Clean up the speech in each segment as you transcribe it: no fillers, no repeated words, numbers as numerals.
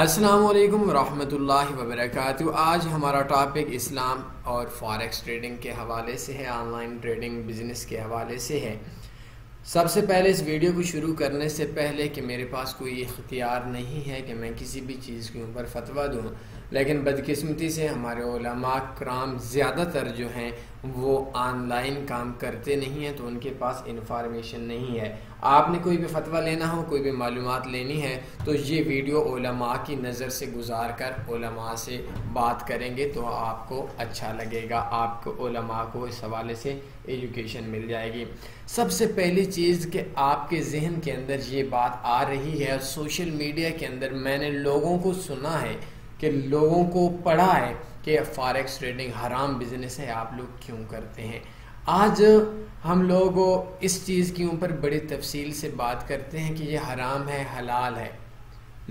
अस्सलाम वालेकुम रहमतुल्लाहि व बरकातुहू। आज हमारा टॉपिक इस्लाम और फॉरेक्स ट्रेडिंग के हवाले से है, ऑनलाइन ट्रेडिंग बिजनेस के हवाले से है। सबसे पहले इस वीडियो को शुरू करने से पहले कि मेरे पास कोई इख्तियार नहीं है कि मैं किसी भी चीज़ के ऊपर फतवा दूँ, लेकिन बदकिस्मती से हमारे उलमा कराम ज़्यादातर जो हैं वो ऑनलाइन काम करते नहीं हैं, तो उनके पास इन्फॉर्मेशन नहीं है। आपने कोई भी फतवा लेना हो, कोई भी मालूमात लेनी है, तो ये वीडियो उलमा की नज़र से गुजार कर उलमा से बात करेंगे तो आपको अच्छा लगेगा, आपको उलमा को इस हवाले से एजुकेशन मिल जाएगी। सबसे पहली चीज़ कि आपके जहन के अंदर ये बात आ रही है, सोशल मीडिया के अंदर मैंने लोगों को सुना है कि लोगों को पढ़ा है कि फॉरेक्स ट्रेडिंग हराम बिजनेस है, आप लोग क्यों करते हैं। आज हम लोग इस चीज़ के ऊपर बड़ी तफसील से बात करते हैं कि ये हराम है, हलाल है,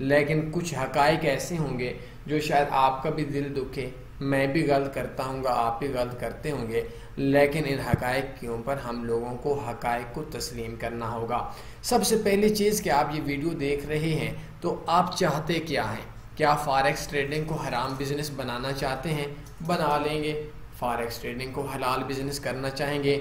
लेकिन कुछ हकाइक ऐसे होंगे जो शायद आपका भी दिल दुखे, मैं भी गलत करता हूँ, आप भी गलत करते होंगे, लेकिन इन हकाइक के ऊपर हम लोगों को हकाइक को तस्लीम करना होगा। सबसे पहली चीज़ कि आप ये वीडियो देख रहे हैं तो आप चाहते क्या हैं? क्या फॉरेक्स ट्रेडिंग को हराम बिजनेस बनाना चाहते हैं? बना लेंगे। फॉरेक्स ट्रेडिंग को हलाल बिजनेस करना चाहेंगे,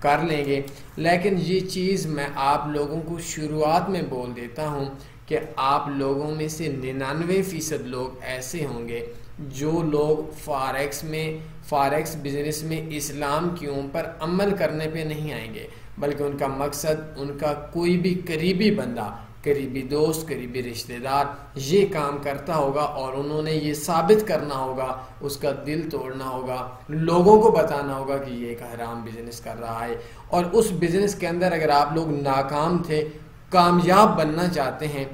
कर लेंगे। लेकिन ये चीज़ मैं आप लोगों को शुरुआत में बोल देता हूँ कि आप लोगों में से 99% लोग ऐसे होंगे जो लोग फॉरेक्स बिजनेस में इस्लाम के ऊपर अमल करने पे नहीं आएंगे, बल्कि उनका मकसद उनका कोई भी करीबी बंदा, करीबी दोस्त, करीबी रिश्तेदार ये काम करता होगा और उन्होंने ये साबित करना होगा, उसका दिल तोड़ना होगा, लोगों को बताना होगा कि ये एक हराम बिजनेस कर रहा है। और उस बिजनेस के अंदर अगर आप लोग नाकाम थे, कामयाब बनना चाहते हैं,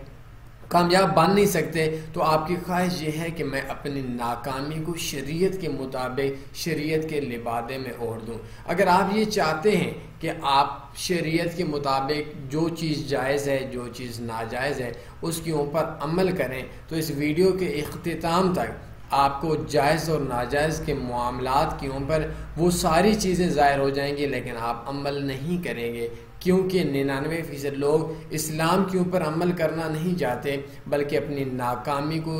कामयाब बन नहीं सकते, तो आपकी ख्वाहिश ये है कि मैं अपनी नाकामी को शरीयत के मुताबिक, शरीयत के लिबादे में ओढ़ दूँ। अगर आप ये चाहते हैं कि आप शरीयत के मुताबिक जो चीज़ जायज़ है, जो चीज़ नाजायज़ है, उसके ऊपर अमल करें, तो इस वीडियो के इख्तिताम तक आपको जायज़ और नाजायज़ के मामलात के ऊपर वो सारी चीज़ें ज़ाहिर हो जाएंगी, लेकिन आप अमल नहीं करेंगे, क्योंकि 99% लोग इस्लाम के ऊपर अमल करना नहीं चाहते, बल्कि अपनी नाकामी को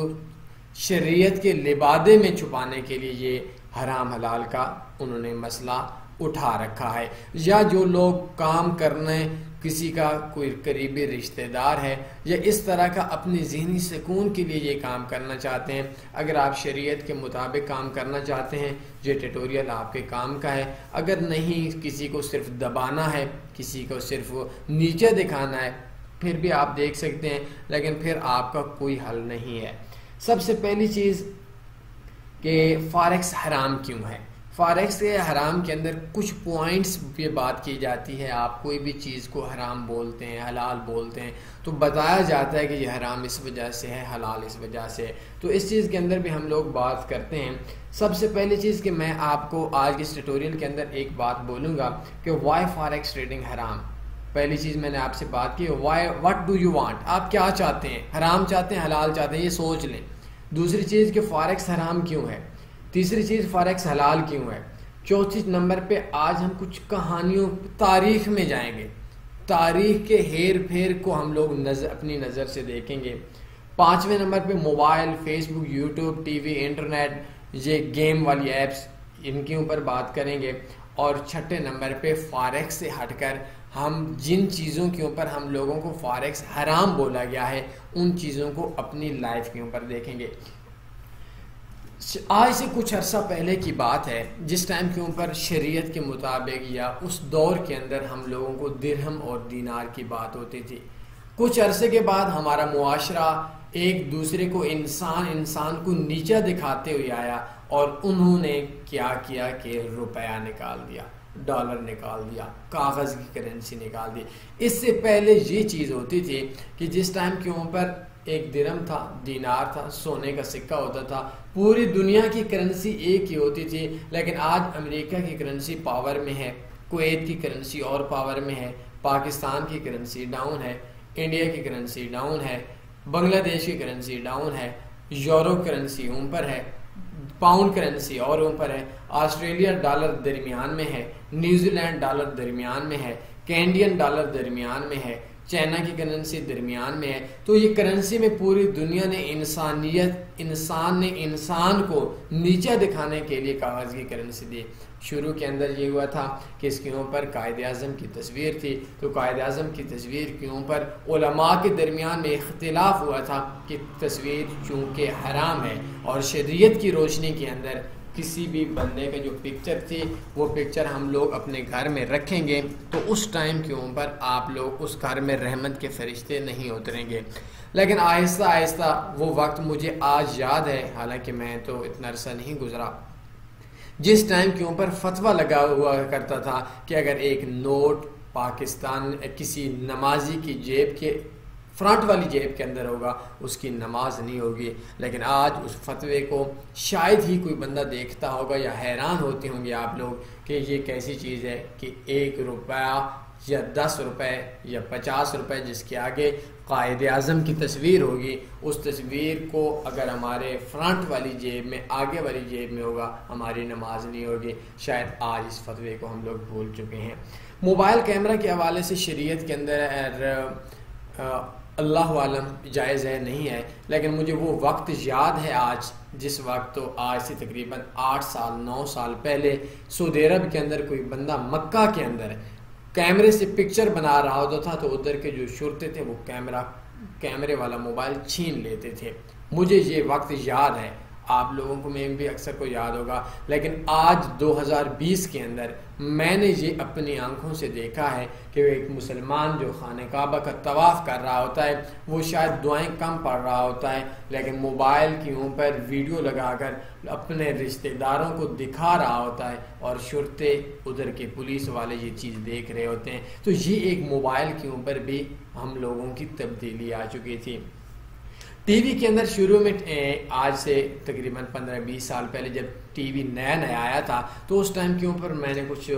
शरीयत के लिबादे में छुपाने के लिए ये हराम हलाल का उन्होंने मसला उठा रखा है। या जो लोग काम करने, किसी का कोई करीबी रिश्तेदार है, या इस तरह का अपनी ज़हनी सुकून के लिए ये काम करना चाहते हैं। अगर आप शरीयत के मुताबिक काम करना चाहते हैं, ये ट्यूटोरियल आपके काम का है। अगर नहीं, किसी को सिर्फ दबाना है, किसी को सिर्फ नीचे दिखाना है, फिर भी आप देख सकते हैं, लेकिन फिर आपका कोई हल नहीं है। सबसे पहली चीज़ कि फॉरेक्स हराम क्यों है। फॉरेक्स के हराम के अंदर कुछ पॉइंट्स पे बात की जाती है। आप कोई भी चीज़ को हराम बोलते हैं, हलाल बोलते हैं, तो बताया जाता है कि ये हराम इस वजह से है, हलाल इस वजह से है। तो इस चीज़ के अंदर भी हम लोग बात करते हैं। सबसे पहली चीज़ कि मैं आपको आज के इस ट्यूटोरियल के अंदर एक बात बोलूँगा कि वाई फॉरेक्स ट्रेडिंग हराम। पहली चीज़ मैंने आपसे बात की, why, what do you want, आप क्या चाहते हैं, हराम चाहते हैं, हलाल चाहते हैं, ये सोच लें। दूसरी चीज़ कि फॉरेक्स हराम क्यों है। तीसरी चीज़ फॉरेक्स हलाल क्यों है। चौथी नंबर पे आज हम कुछ कहानियों, तारीख में जाएंगे, तारीख के हेर फेर को हम लोग अपनी नज़र से देखेंगे। पाँचवें नंबर पे mobile, Facebook, YouTube, TV, internet, ये गेम वाली ऐप्स, इनके ऊपर बात करेंगे। और छठे नंबर पे फॉरेक्स से हटकर हम जिन चीज़ों के ऊपर हम लोगों को फॉरेक्स हराम बोला गया है, उन चीज़ों को अपनी लाइफ के ऊपर देखेंगे। आज से कुछ अरसा पहले की बात है, जिस टाइम के ऊपर शरीयत के मुताबिक या उस दौर के अंदर हम लोगों को दिरहम और दीनार की बात होती थी। कुछ अरसे के बाद हमारा मुआशरा एक दूसरे को, इंसान को नीचा दिखाते हुए आया, और उन्होंने क्या किया कि रुपया निकाल दिया, डॉलर निकाल दिया, कागज़ की करेंसी निकाल दी। इससे पहले ये चीज़ होती थी कि जिस टाइम के ऊपर एक दिरहम था, दीनार था, सोने का सिक्का होता था, पूरी दुनिया की करेंसी एक ही होती थी। लेकिन आज अमेरिका की करेंसी पावर में है, कुवैत की करेंसी और पावर में है, पाकिस्तान की करेंसी डाउन है, इंडिया की करेंसी डाउन है, बांग्लादेश की करेंसी डाउन है, यूरो करेंसी ऊपर है, पाउंड करेंसी और ऊपर है, ऑस्ट्रेलिया डॉलर दरमियान में है, न्यूजीलैंड डॉलर दरमियान में है, कैनेडियन डॉलर दरमियान में है, चाइना की करेंसी दरमियान में है। तो ये करेंसी में पूरी दुनिया ने इंसान ने इंसान को नीचा दिखाने के लिए कागज़ की करेंसी दी। शुरू के अंदर ये हुआ था कि इसके ऊपर कायद आज़म की तस्वीर थी, तो कायद आज़म की तस्वीर के ऊपर उलमा के दरमियान में इख्तिलाफ हुआ था कि तस्वीर चूँकि हराम है और शरीयत की रोशनी के अंदर किसी भी बंदे का जो पिक्चर थी वो पिक्चर हम लोग अपने घर में रखेंगे तो उस टाइम के ऊपर आप लोग उस घर में रहमत के फरिश्ते नहीं उतरेंगे। लेकिन आहिस्ता आहिस्ता वो वक्त मुझे आज याद है, हालांकि मैं तो इतना अरसा नहीं गुजरा, जिस टाइम के ऊपर फतवा लगा हुआ करता था कि अगर एक नोट पाकिस्तान किसी नमाजी की जेब के फ्रंट वाली जेब के अंदर होगा उसकी नमाज नहीं होगी। लेकिन आज उस फतवे को शायद ही कोई बंदा देखता होगा या हैरान होते होंगे आप लोग कि ये कैसी चीज़ है कि 1 रुपया या 10 रुपये या 50 रुपये जिसके आगे कायद आज़म की तस्वीर होगी, उस तस्वीर को अगर हमारे फ्रंट वाली जेब में आगे वाली जेब में होगा हमारी नमाज नहीं होगी। शायद आज इस फतवे को हम लोग भूल चुके हैं। मोबाइल कैमरा के हवाले से शरीयत के अंदर अल्लाह आलम जायज़ है नहीं है, लेकिन मुझे वो वक्त याद है आज जिस वक्त तो आज से तकरीबन 8 साल 9 साल पहले सऊदी अरब के अंदर कोई बंदा मक्का के अंदर कैमरे से पिक्चर बना रहा होता था तो उधर के जो शुरते थे वो कैमरे वाला मोबाइल छीन लेते थे। मुझे ये वक्त याद है, आप लोगों को में भी अक्सर को याद होगा, लेकिन आज 2020 के अंदर मैंने ये अपनी आंखों से देखा है कि एक मुसलमान जो खाने काबा का तवाफ़ कर रहा होता है वो शायद दुआएं कम पढ़ रहा होता है, लेकिन मोबाइल के ऊपर वीडियो लगाकर अपने रिश्तेदारों को दिखा रहा होता है और शुरते उधर के पुलिस वाले ये चीज़ देख रहे होते हैं। तो ये एक मोबाइल के ऊपर भी हम लोगों की तब्दीली आ चुकी थी। टीवी के अंदर शुरू में आज से तकरीबन 15-20 साल पहले जब टीवी नया नया आया था तो उस टाइम के ऊपर मैंने कुछ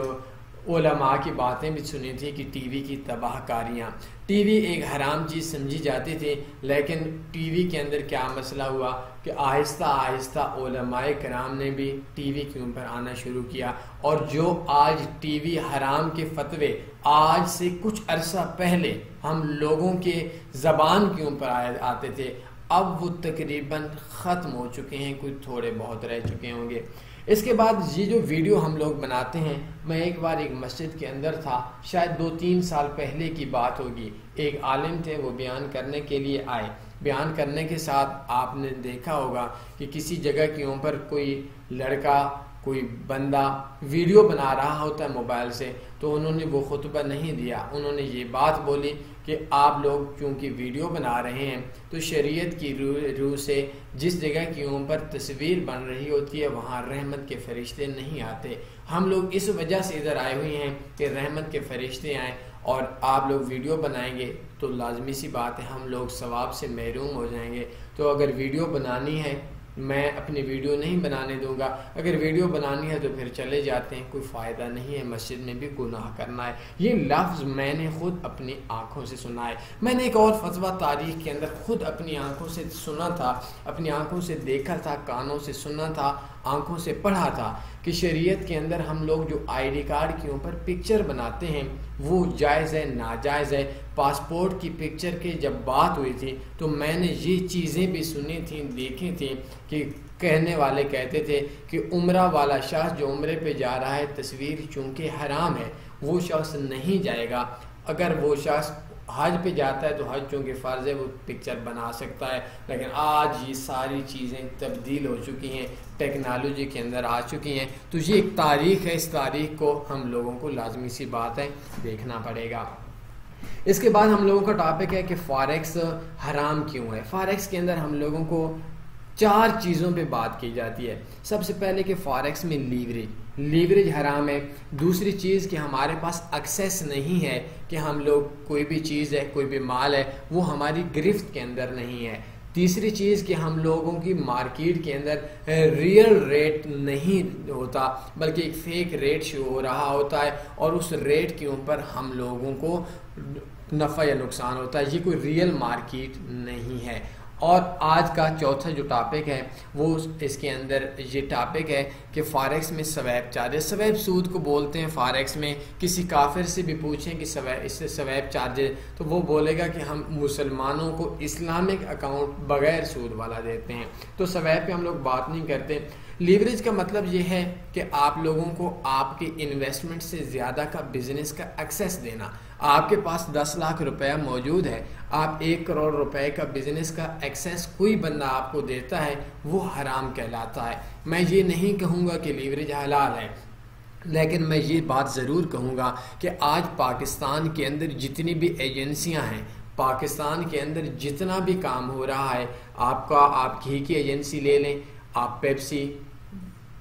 उलमा की बातें भी सुनी थी कि टीवी की तबाहकारियाँ, टीवी एक हराम चीज़ समझी जाती थी, लेकिन टीवी के अंदर क्या मसला हुआ कि आहिस्ता आहिस्ता उलमाए कराम ने भी टीवी के ऊपर आना शुरू किया और जो आज टीवी हराम के फतवे आज से कुछ अरसा पहले हम लोगों के ज़बान के ऊपर आते थे अब वो तकरीबन ख़त्म हो चुके हैं, कुछ थोड़े बहुत रह चुके होंगे। इसके बाद ये जो वीडियो हम लोग बनाते हैं, मैं एक बार एक मस्जिद के अंदर था, शायद 2-3 साल पहले की बात होगी, एक आलिम थे वो बयान करने के लिए आए। बयान करने के साथ आपने देखा होगा कि किसी जगह के ऊपर कोई लड़का कोई बंदा वीडियो बना रहा होता है मोबाइल से, तो उन्होंने वो खुतबा नहीं दिया, उन्होंने ये बात बोली कि आप लोग चूँकि वीडियो बना रहे हैं तो शरीयत की रूह से जिस जगह के ऊपर तस्वीर बन रही होती है वहाँ रहमत के फरिश्ते नहीं आते। हम लोग इस वजह से इधर आए हुए हैं कि रहमत के फरिश्ते आएँ और आप लोग वीडियो बनाएंगे तो लाजमी सी बात है हम लोग सवाब से महरूम हो जाएंगे। तो अगर वीडियो बनानी है मैं अपनी वीडियो नहीं बनाने दूंगा, अगर वीडियो बनानी है तो फिर चले जाते हैं, कोई फ़ायदा नहीं है, मस्जिद में भी गुनाह करना है। ये लफ्ज़ मैंने खुद अपनी आंखों से सुना है। मैंने एक और फतवा तारीख के अंदर खुद अपनी आंखों से सुना था, अपनी आंखों से देखा था, कानों से सुना था, आंखों से पढ़ा था कि शरीयत के अंदर हम लोग जो आईडी कार्ड के ऊपर पिक्चर बनाते हैं वो जायज़ है नाजायज़ है। पासपोर्ट की पिक्चर की जब बात हुई थी तो मैंने ये चीज़ें भी सुनी थी, देखी थी कि कहने वाले कहते थे कि उम्रा वाला शख्स जो उम्रे पे जा रहा है तस्वीर चूँकि हराम है वो शख्स नहीं जाएगा, अगर वो शख्स हज पे जाता है तो हज चूँकि फ़र्ज़ है वो पिक्चर बना सकता है। लेकिन आज ये सारी चीज़ें तब्दील हो चुकी हैं, टेक्नोलॉजी के अंदर आ चुकी हैं। तो ये एक तारीख़ है, इस तारीख़ को हम लोगों को लाजमी सी बात है देखना पड़ेगा। इसके बाद हम लोगों का टॉपिक है कि फॉरेक्स हराम क्यों है। फॉरेक्स के अंदर हम लोगों को 4 चीज़ों पे बात की जाती है। सबसे पहले कि फॉरेक्स में लीवरेज हराम है। दूसरी चीज़ कि हमारे पास एक्सेस नहीं है कि हम लोग कोई भी चीज़ है, कोई भी माल है वो हमारी गिरफ्त के अंदर नहीं है। तीसरी चीज़ कि हम लोगों की मार्केट के अंदर रियल रेट नहीं होता बल्कि एक फेक रेट शो हो रहा होता है और उस रेट के ऊपर हम लोगों को नफ़ा या नुकसान होता है, ये कोई रियल मार्केट नहीं है। और आज का चौथा जो टॉपिक है वो इसके अंदर ये टॉपिक है कि फॉरेक्स में स्वैप चार्जेस, स्वैप सूद को बोलते हैं फॉरेक्स में। किसी काफिर से भी पूछें कि इससे स्वैप चार्जेस, तो वो बोलेगा कि हम मुसलमानों को इस्लामिक अकाउंट बगैर सूद वाला देते हैं। तो स्वैप पे हम लोग बात नहीं करते। लीवरेज का मतलब ये है कि आप लोगों को आपके इन्वेस्टमेंट से ज़्यादा का बिजनेस का एक्सेस देना। आपके पास 10 लाख रुपया मौजूद है, आप 1 करोड़ रुपए का बिजनेस का एक्सेस कोई बंदा आपको देता है, वो हराम कहलाता है। मैं ये नहीं कहूँगा कि लीवरेज हलाल है, लेकिन मैं ये बात ज़रूर कहूँगा कि आज पाकिस्तान के अंदर जितनी भी एजेंसियाँ हैं, पाकिस्तान के अंदर जितना भी काम हो रहा है, आप घी की एजेंसी ले लें, आप पेप्सी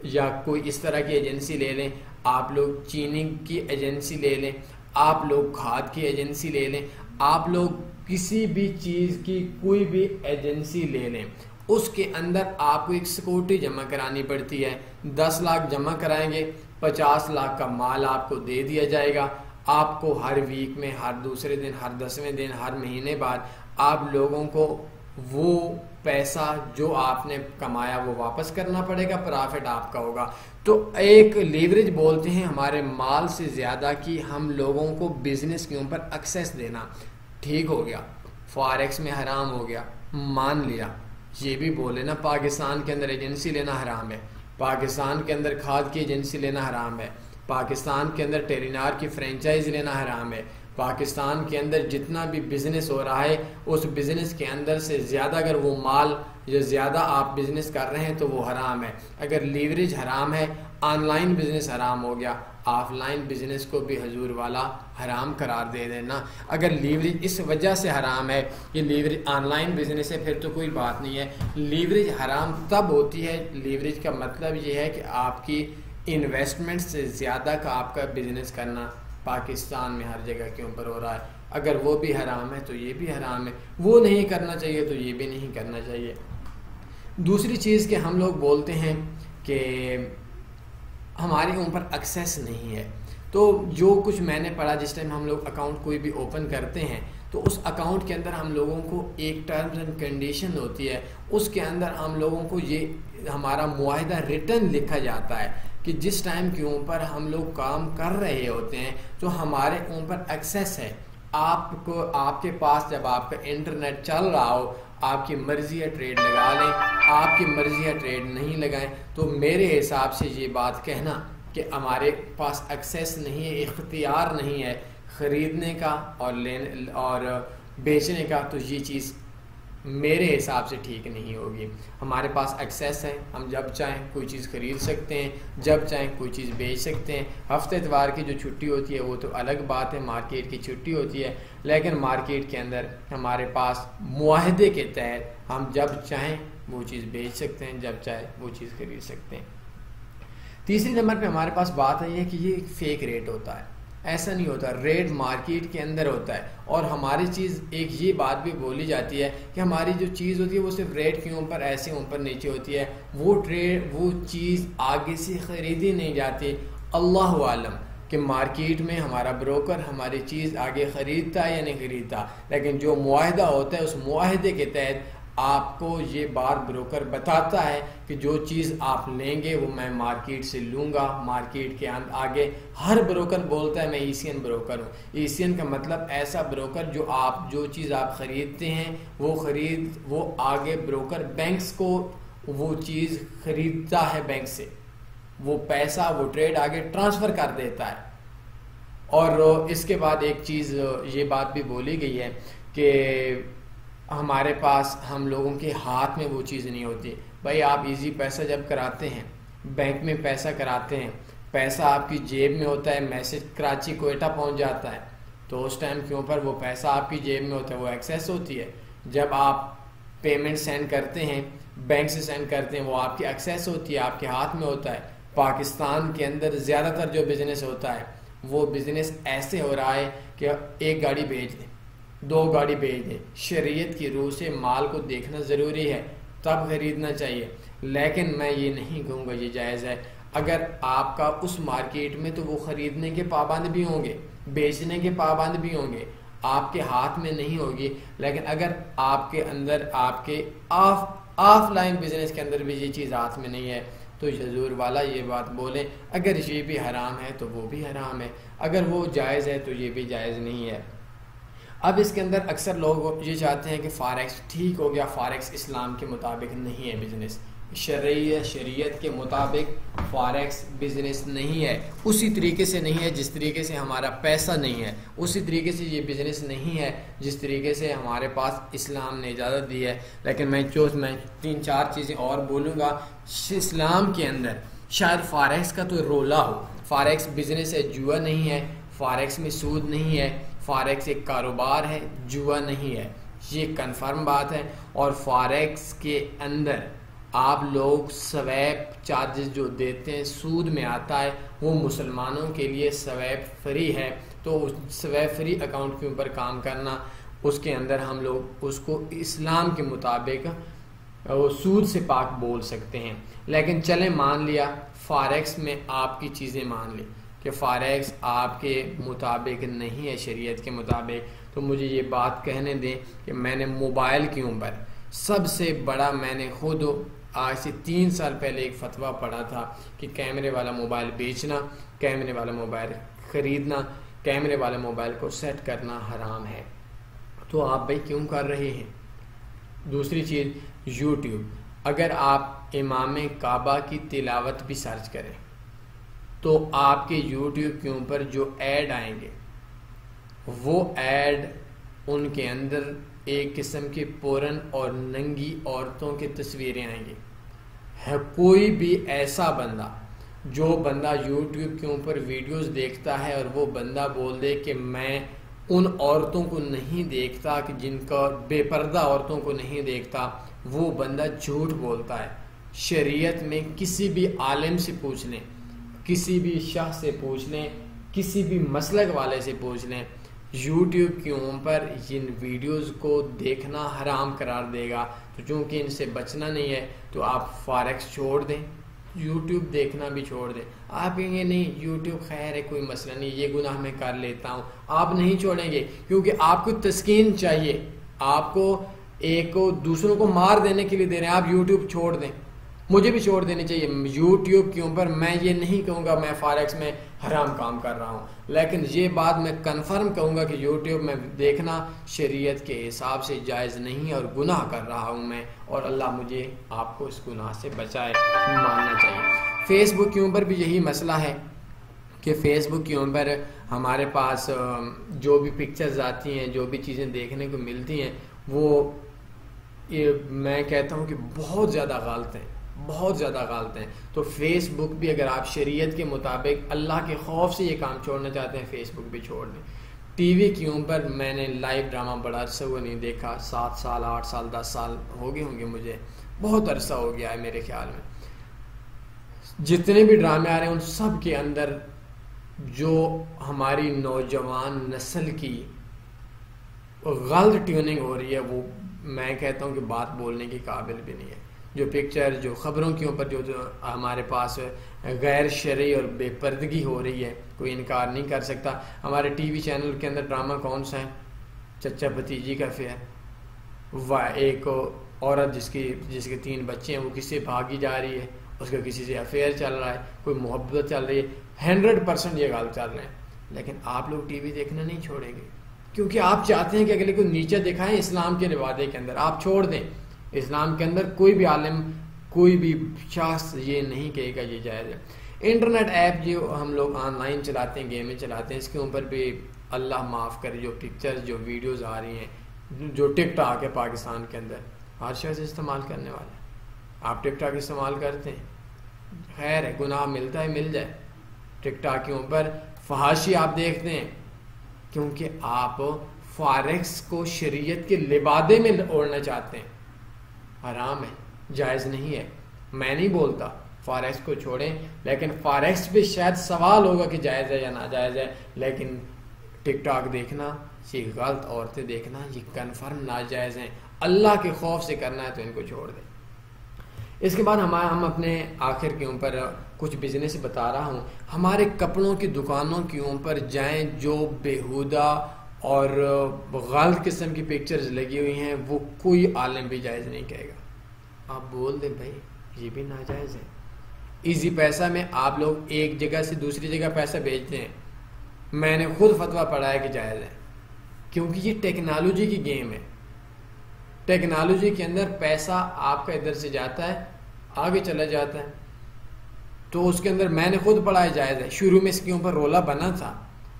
या कोई इस तरह की एजेंसी ले लें, आप लोग चीनी की एजेंसी ले लें, आप लोग खाद की एजेंसी ले लें, आप लोग किसी भी चीज़ की कोई भी एजेंसी ले लें, उसके अंदर आपको एक सिक्योरिटी जमा करानी पड़ती है। 10 लाख जमा कराएंगे, 50 लाख का माल आपको दे दिया जाएगा। आपको हर वीक में, हर दूसरे दिन, हर 10वें दिन, हर महीने बाद आप लोगों को वो पैसा जो आपने कमाया वो वापस करना पड़ेगा, प्रॉफिट आपका होगा। तो एक लीवरेज बोलते हैं हमारे माल से ज़्यादा कि हम लोगों को बिजनेस के ऊपर एक्सेस देना। ठीक हो गया, फॉरेक्स में हराम हो गया, मान लिया। ये भी बोले ना पाकिस्तान के अंदर एजेंसी लेना हराम है, पाकिस्तान के अंदर खाद की एजेंसी लेना हराम है, पाकिस्तान के अंदर टेलीनार की फ्रेंचाइज लेना हराम है, पाकिस्तान के अंदर जितना भी बिजनेस हो रहा है उस बिजनेस के अंदर से ज़्यादा अगर वो माल या ज़्यादा आप बिजनेस कर रहे हैं तो वो हराम है। अगर लीवरेज हराम है, ऑनलाइन बिजनेस हराम हो गया, ऑफलाइन बिजनेस को भी हजूर वाला हराम करार दे देना। अगर लीवरेज इस वजह से हराम है कि लीवरेज ऑनलाइन बिजनेस है, फिर तो कोई बात नहीं है। लीवरेज हराम तब होती है, लीवरेज का मतलब ये है कि आपकी इन्वेस्टमेंट से ज़्यादा का आपका बिजनेस करना पाकिस्तान में हर जगह के ऊपर हो रहा है। अगर वो भी हराम है तो ये भी हराम है, वो नहीं करना चाहिए तो ये भी नहीं करना चाहिए। दूसरी चीज़ कि हम लोग बोलते हैं कि हमारे ऊपर एक्सेस नहीं है, तो जो कुछ मैंने पढ़ा, जिस टाइम हम लोग अकाउंट कोई भी ओपन करते हैं तो उस अकाउंट के अंदर हम लोगों को एक टर्म्स एंड कंडीशन होती है, उसके अंदर हम लोगों को ये हमारा मुआहिदा रिटर्न लिखा जाता है कि जिस टाइम के ऊपर हम लोग काम कर रहे होते हैं तो हमारे ऊपर एक्सेस है। आपको आपके पास जब आपका इंटरनेट चल रहा हो, आपकी मर्जी है ट्रेड लगा लें, आपकी मर्जी है ट्रेड नहीं लगाएं, तो मेरे हिसाब से ये बात कहना कि हमारे पास एक्सेस नहीं है, इख्तियार नहीं है ख़रीदने का और लेने और बेचने का, तो ये चीज़ मेरे हिसाब से ठीक नहीं होगी। हमारे पास एक्सेस है, हम जब चाहें कोई चीज़ ख़रीद सकते हैं, जब चाहें कोई चीज़ बेच सकते हैं। हफ्ते इतवार की जो छुट्टी होती है वो तो अलग बात है, मार्केट की छुट्टी होती है, लेकिन मार्केट के अंदर हमारे पास मुआहदे के तहत हम जब चाहें वो चीज़ बेच सकते हैं, जब चाहे वो चीज़ खरीद सकते हैं। तीसरे नंबर पे हमारे पास बात आई है कि ये फेक रेट होता है। ऐसा नहीं होता, रेट मार्केट के अंदर होता है। और हमारी चीज़ एक ये बात भी बोली जाती है कि हमारी जो चीज़ होती है वो सिर्फ रेट के ऊपर ऐसे ऊपर नीचे होती है, वो चीज़ आगे से ख़रीदी नहीं जाती। अल्लाह आलम कि मार्केट में हमारा ब्रोकर हमारी चीज़ आगे ख़रीदता है या नहीं ख़रीदता, लेकिन जो मुआहदा होता है उस मुआहदे के तहत आपको ये बार ब्रोकर बताता है कि जो चीज़ आप लेंगे वो मैं मार्केट से लूँगा। मार्केट के आगे हर ब्रोकर बोलता है मैं ईसीएन ब्रोकर हूँ। ईसीएन का मतलब ऐसा ब्रोकर जो चीज़ आप ख़रीदते हैं वो आगे ब्रोकर बैंक्स को वो चीज़ ख़रीदता है, बैंक से वो पैसा वो ट्रेड आगे ट्रांसफ़र कर देता है। और इसके बाद एक चीज़ ये बात भी बोली गई है कि हमारे पास हम लोगों के हाथ में वो चीज़ नहीं होती। भाई आप इजी पैसा जब कराते हैं, बैंक में पैसा कराते हैं, पैसा आपकी जेब में होता है, मैसेज कराची कोयटा पहुंच जाता है, तो उस टाइम के ऊपर वो पैसा आपकी जेब में होता है, वो एक्सेस होती है। जब आप पेमेंट सेंड करते हैं, बैंक से सेंड करते हैं, वो आपकी एक्सेस होती है, आपके हाथ में होता है। पाकिस्तान के अंदर ज़्यादातर जो बिज़नेस होता है वो बिज़नेस ऐसे हो रहा है कि एक गाड़ी भेज दें, 2 गाड़ी भेज दें। शरीयत की रूह से माल को देखना ज़रूरी है, तब खरीदना चाहिए। लेकिन मैं ये नहीं कहूँगा ये जायज़ है। अगर आपका उस मार्केट में तो वो ख़रीदने के पाबंद भी होंगे, बेचने के पाबंद भी होंगे, आपके हाथ में नहीं होगी। लेकिन अगर आपके अंदर आपके ऑफलाइन बिजनेस के अंदर भी ये चीज़ हाथ में नहीं है तो ज़रूर वाला ये बात बोलें, अगर ये भी हराम है तो वो भी हराम है, अगर वो जायज़ है तो ये भी जायज़ नहीं है। अब इसके अंदर अक्सर लोग ये चाहते हैं कि फॉरेक्स ठीक हो गया, फॉरेक्स इस्लाम के मुताबिक नहीं है बिजनेस, शरीयत के मुताबिक फॉरेक्स बिजनेस नहीं है, उसी तरीके से नहीं है जिस तरीके से हमारा पैसा नहीं है, उसी तरीके से ये बिजनेस नहीं है जिस तरीके से हमारे पास इस्लाम ने इजाज़त दी है। लेकिन मैं 3-4 चीज़ें और बोलूँगा। इस्लाम के अंदर शायद फॉरेक्स का तो रोला हो, फॉरेक्स बिजनेस है, जुआ नहीं है, फॉरेक्स में सूद नहीं है, फॉरेक्स एक कारोबार है, जुआ नहीं है, ये कन्फर्म बात है। और फॉरेक्स के अंदर आप लोग स्वैप चार्जेस जो देते हैं सूद में आता है, वो मुसलमानों के लिए स्वैप फ्री है। तो स्वैप फ्री अकाउंट के ऊपर काम करना, उसके अंदर हम लोग उसको इस्लाम के मुताबिक सूद से पाक बोल सकते हैं। लेकिन चलें मान लिया फॉरेक्स में आपकी चीज़ें मान ली कि फॉरेक्स आपके मुताबिक नहीं है, शरीयत के मुताबिक, तो मुझे ये बात कहने दें कि मैंने मोबाइल के ऊपर सबसे बड़ा, मैंने खुद आज से 3 साल पहले एक फतवा पढ़ा था कि कैमरे वाला मोबाइल बेचना, कैमरे वाला मोबाइल ख़रीदना, कैमरे वाले मोबाइल को सेट करना हराम है। तो आप भाई क्यों कर रहे हैं? दूसरी चीज़ यूट्यूब, अगर आप इमाम काबा की तिलावत भी सर्च करें तो आपके यूट्यूब के ऊपर जो ऐड आएंगे वो ऐड, उनके अंदर एक किस्म के पोरन और नंगी औरतों की तस्वीरें आएंगी। है कोई भी ऐसा बंदा, जो बंदा यूट्यूब के ऊपर वीडियोस देखता है और वो बंदा बोल दे कि मैं उन औरतों को नहीं देखता, कि जिनका बेपर्दा औरतों को नहीं देखता, वो बंदा झूठ बोलता है। शरीयत में किसी भी आलिम से पूछ लें, किसी भी शाह से पूछ लें, किसी भी मसलक वाले से पूछ लें, यूट्यूब के ऊपर इन वीडियोस को देखना हराम करार देगा। तो चूँकि इनसे बचना नहीं है तो आप फॉरेक्स छोड़ दें, यूट्यूब देखना भी छोड़ दें। आप कहेंगे नहीं यूट्यूब खैर है, कोई मसला नहीं, ये गुनाह मैं कर लेता हूँ। आप नहीं छोड़ेंगे क्योंकि आपको तस्कीन चाहिए, आपको एक दूसरों को मार देने के लिए दे रहे हैं, आप यूट्यूब छोड़ दें। मुझे भी छोड़ देनी चाहिए यूट्यूब के ऊपर। मैं ये नहीं कहूँगा मैं फॉरेक्स में हराम काम कर रहा हूँ, लेकिन ये बात मैं कंफर्म कहूँगा कि यूट्यूब में देखना शरीयत के हिसाब से जायज़ नहीं और गुनाह कर रहा हूँ मैं, और अल्लाह मुझे आपको इस गुनाह से बचाए, मानना चाहिए। फेसबुक के ऊपर भी यही मसला है कि फेसबुक के ऊपर हमारे पास जो भी पिक्चर्स आती हैं, जो भी चीज़ें देखने को मिलती हैं, वो ये मैं कहता हूँ कि बहुत ज़्यादा गलत हैं, बहुत ज़्यादा गलत हैं। तो फेसबुक भी अगर आप शरीयत के मुताबिक अल्लाह के खौफ से ये काम छोड़ना चाहते हैं, फेसबुक भी छोड़ दें। टीवी के ऊपर मैंने लाइव ड्रामा बड़ा अरसा हुआ नहीं देखा, 7 साल 8 साल 10 साल हो गए होंगे, मुझे बहुत अरसा हो गया है मेरे ख्याल में। जितने भी ड्रामे आ रहे हैं उन सब के अंदर जो हमारी नौजवान नस्ल की गलत ट्यूनिंग हो रही है, वो मैं कहता हूँ कि बात बोलने के काबिल भी नहीं है। जो पिक्चर, जो खबरों के ऊपर जो हमारे पास गैर शरई और बेपर्दगी हो रही है, कोई इनकार नहीं कर सकता। हमारे टीवी चैनल के अंदर ड्रामा कौन सा है? चचा भतीजी का अफेयर, वह एक औरत जिसके 3 बच्चे हैं, वो किसी से भागी जा रही है, उसका किसी से अफेयर चल रहा है, कोई मोहब्बत चल रही है, 100% ये गलत चल रहे हैं। लेकिन आप लोग टीवी देखना नहीं छोड़ेंगे क्योंकि आप चाहते हैं कि अगले को नीचे दिखाएं इस्लाम के रिवादे के अंदर। आप छोड़ दें, इस्लाम के अंदर कोई भी आलिम, कोई भी शख्स ये नहीं कहेगा ये जायज़ है। इंटरनेट ऐप जो हम लोग ऑनलाइन चलाते हैं, गेमें चलाते हैं, इसके ऊपर भी अल्लाह माफ़ करे जो पिक्चर्स, जो वीडियोस आ रही हैं, जो टिकटॉक है पाकिस्तान के अंदर हर शख्स इस्तेमाल करने वाले। आप टिकटॉक इस्तेमाल करते हैं, खैर है, गुनाह मिलता है मिल जाए। टिकटॉक के ऊपर फहाशी आप देखते हैं क्योंकि आप फॉरेक्स को शरीयत के लिबादे में ओढ़ना चाहते हैं। हराम है, जायज़ नहीं है। मैं नहीं बोलता फॉरेक्स को छोड़ें, लेकिन फॉरेक्स पे शायद सवाल होगा कि जायज़ है या नाजायज़ है, लेकिन टिकटॉक देखना, ये गलत औरतें देखना, ये कन्फर्म नाजायज़ हैं। अल्लाह के खौफ से करना है तो इनको छोड़ दें। इसके बाद हम अपने आखिर के ऊपर कुछ बिजनेस बता रहा हूँ। हमारे कपड़ों की दुकानों के ऊपर जाएं जो बेहुदा और गलत किस्म की पिक्चर्स लगी हुई हैं, वो कोई आलिम भी जायज़ नहीं कहेगा। आप बोल दें भाई ये भी नाजायज़ है। इजी पैसा में आप लोग एक जगह से दूसरी जगह पैसा भेजते हैं, मैंने खुद फतवा पढ़ा है कि जायज़ है, क्योंकि ये टेक्नोलॉजी की गेम है। टेक्नोलॉजी के अंदर पैसा आपका इधर से जाता है, आगे चला जाता है, तो उसके अंदर मैंने खुद पढ़ा है जायज़ है। शुरू में इसके ऊपर रोला बना था,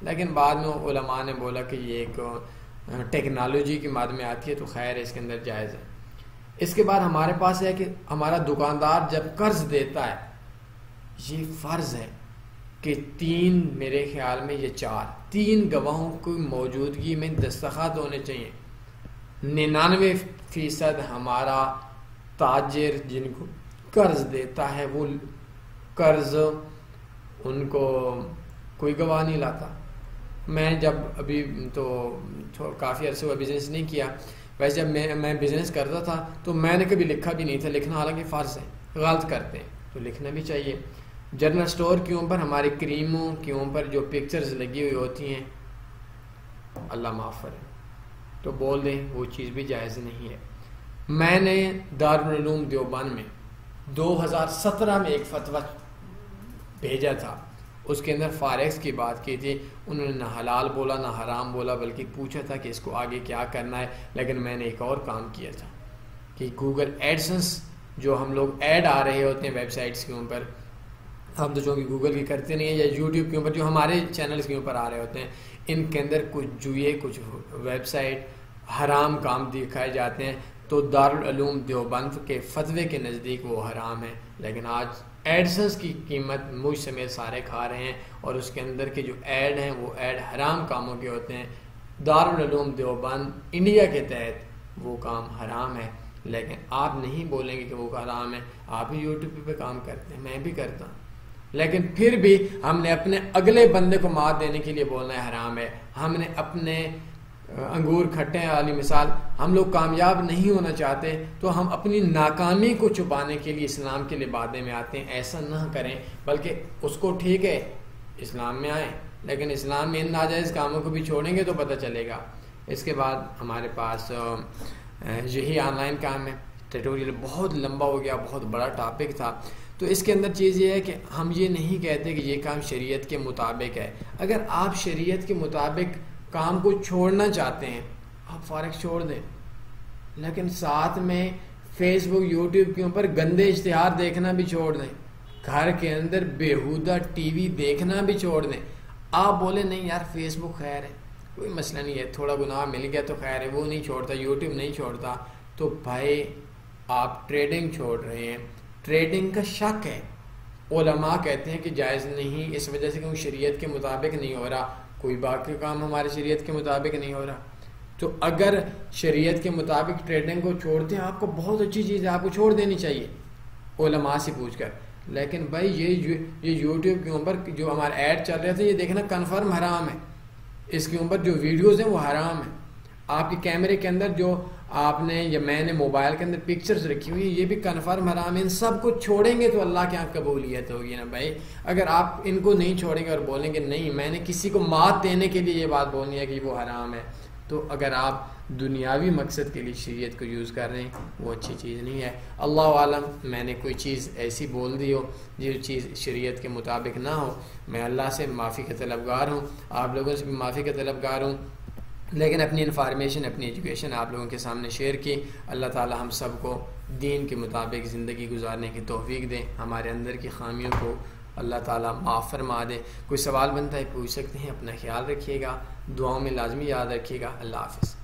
लेकिन बाद में उलमा ने बोला कि ये एक टेक्नोलॉजी की माद में आती है, तो खैर इसके अंदर जायज़ है। इसके बाद हमारे पास है कि हमारा दुकानदार जब कर्ज देता है, ये फ़र्ज़ है कि 3, मेरे ख्याल में ये 3 गवाहों की मौजूदगी में दस्तखत होने चाहिए। 99% हमारा ताजिर जिनको कर्ज देता है वो कर्ज उनको कोई गवाह नहीं लाता। मैं जब अभी तो काफ़ी अरसे हुआ बिज़नेस नहीं किया, वैसे जब मैं बिज़नेस करता था तो मैंने कभी लिखा भी नहीं था। लिखना हालांकि फ़र्ज़ है, गलत करते हैं तो लिखना भी चाहिए। जनरल स्टोर के ऊपर हमारी क्रीमों के ऊपर जो पिक्चर्स लगी हुई होती हैं, अल्लाह माफ़ करे, तो बोल दें वो चीज़ भी जायज़ नहीं है। मैंने दारुल उलूम देवबंद में 2017 में एक फतवा भेजा था, उसके अंदर फॉरेक्स की बात की थी। उन्होंने ना हलाल बोला ना हराम बोला, बल्कि पूछा था कि इसको आगे क्या करना है। लेकिन मैंने एक और काम किया था कि गूगल एडसेंस जो हम लोग ऐड आ रहे होते हैं वेबसाइट्स के ऊपर, हम तो चूँकि गूगल की करते नहीं है, या यूट्यूब के ऊपर जो हमारे चैनल्स के ऊपर आ रहे होते हैं, इनके अंदर कुछ जुए, कुछ वेबसाइट हराम काम दिखाए जाते हैं, तो दारुल उलूम देवबंद के फतवे के नज़दीक वो हराम है। लेकिन आज एडसेंस की कीमत मुझ समेत सारे खा रहे हैं, और उसके अंदर के जो ऐड हैं वो ऐड हराम कामों के होते हैं। दारुल उलूम देवबंद इंडिया के तहत वो काम हराम है, लेकिन आप नहीं बोलेंगे कि वो हराम है। आप ही यूट्यूब पे काम करते हैं, मैं भी करता हूँ, लेकिन फिर भी हमने अपने अगले बंदे को मात देने के लिए बोलना है हराम है। हमने अपने अंगूर खट्टे वाली मिसाल, हम लोग कामयाब नहीं होना चाहते तो हम अपनी नाकामी को छुपाने के लिए इस्लाम के लिबादे में आते हैं। ऐसा ना करें, बल्कि उसको ठीक है इस्लाम में आए, लेकिन इस्लाम में इन नाजायज़ कामों को भी छोड़ेंगे तो पता चलेगा। इसके बाद हमारे पास यही ऑनलाइन काम है। ट्यूटोरियल बहुत लंबा हो गया, बहुत बड़ा टॉपिक था, तो इसके अंदर चीज़ ये है कि हम ये नहीं कहते कि ये काम शरीयत के मुताबिक है। अगर आप शरीयत के मुताबिक काम को छोड़ना चाहते हैं, आप फॉरेक्स छोड़ दें, लेकिन साथ में फेसबुक यूट्यूब के ऊपर गंदे इश्तिहार देखना भी छोड़ दें, घर के अंदर बेहुदा टीवी देखना भी छोड़ दें। आप बोले नहीं यार फेसबुक खैर है, कोई मसला नहीं है, थोड़ा गुनाह मिल गया तो खैर है, वो नहीं छोड़ता, यूट्यूब नहीं छोड़ता, तो भाई आप ट्रेडिंग छोड़ रहे हैं। ट्रेडिंग का शक है, उलमा कहते हैं कि जायज़ नहीं, इस वजह से क्योंकि शरीयत के मुताबिक नहीं हो रहा, कोई बाकी काम हमारे शरीयत के मुताबिक नहीं हो रहा। तो अगर शरीयत के मुताबिक ट्रेडिंग को छोड़ते हैं, आपको बहुत अच्छी चीज़ है, आपको छोड़ देनी चाहिए उलमा से पूछकर। लेकिन भाई ये यूट्यूब के ऊपर जो हमारे ऐड चल रहे थे, ये देखना कन्फर्म हराम है, इसके ऊपर जो वीडियोज़ हैं वो हराम है। आपके कैमरे के अंदर जो आपने या मैंने मोबाइल के अंदर पिक्चर्स रखी हुई है, ये भी कन्फर्म हराम है। इन सब को छोड़ेंगे तो अल्लाह के यहाँ कबूलियत होगी ना भाई। अगर आप इनको नहीं छोड़ेंगे और बोलेंगे नहीं मैंने किसी को मात देने के लिए ये बात बोलनी है कि वो हराम है, तो अगर आप दुनियावी मकसद के लिए शरीयत को यूज़ कर रहे हैं, वो अच्छी चीज़ नहीं है। अल्लाह आलम, मैंने कोई चीज़ ऐसी बोल दी हो जो चीज़ शरीयत के मुताबिक ना हो, मैं अल्लाह से माफ़ी का तलबगार हूँ, आप लोगों से भी माफ़ी का तलबगार हूँ। लेकिन अपनी इन्फॉर्मेशन, अपनी एजुकेशन आप लोगों के सामने शेयर की। अल्लाह ताला हम सबको दीन के मुताबिक ज़िंदगी गुजारने की तौफीक दें, हमारे अंदर की खामियों को अल्लाह ताला माफ़ फरमा दे। कोई सवाल बनता है पूछ सकते हैं। अपना ख्याल रखिएगा, दुआओं में लाजमी याद रखिएगा। अल्लाह हाफ़िज़।